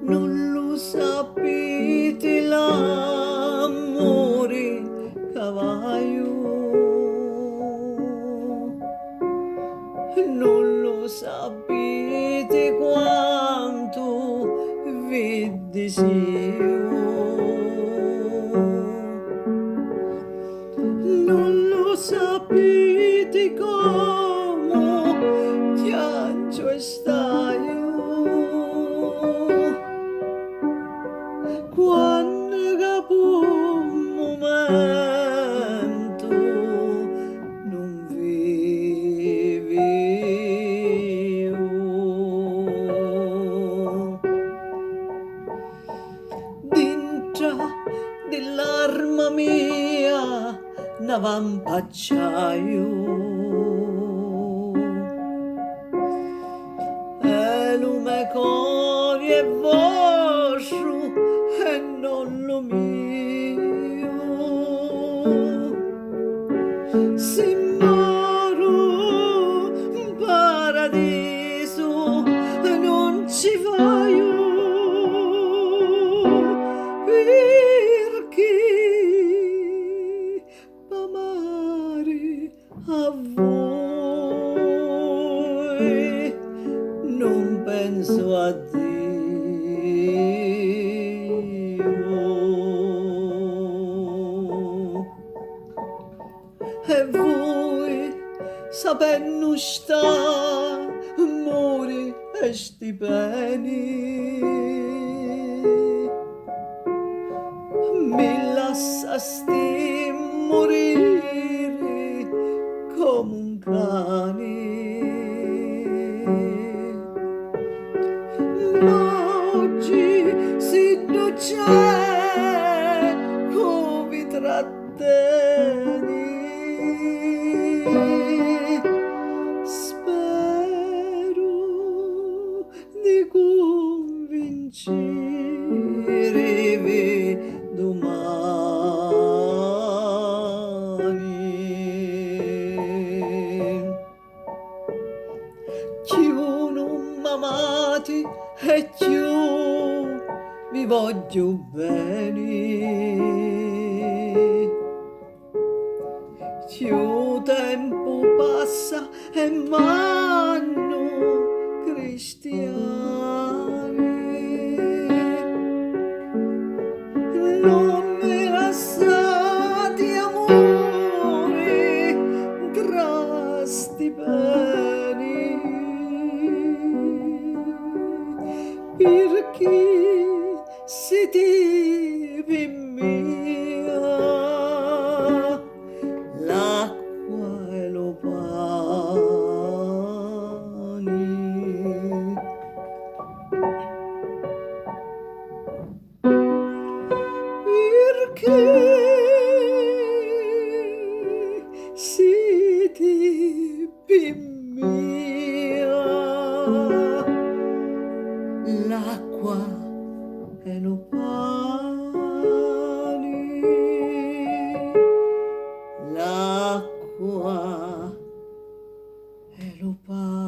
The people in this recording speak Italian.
Non lo sapete l'amore cavallo, non lo sapete quanto vi non lo sapete come piango e staio quando capo un momento non vivevo dentro dell'arma mia n'avampacciaio e lume cori e vostro e non lo mio si moro in paradiso non ci voglio perché amare a voi non penso a Dio e voi sapendo sta amore e sti bene mi lasciasti morire come un cane ma oggi si non c'è come trattieni spero di convincervi domani più non m'amate e più vi voglio bene più tempo passa e manno cristiani non mi lasciate amore tra sti beni perché siete per mia l'acqua e lo pane perché siete per mia l'acqua e lo pane l'acqua e lo pane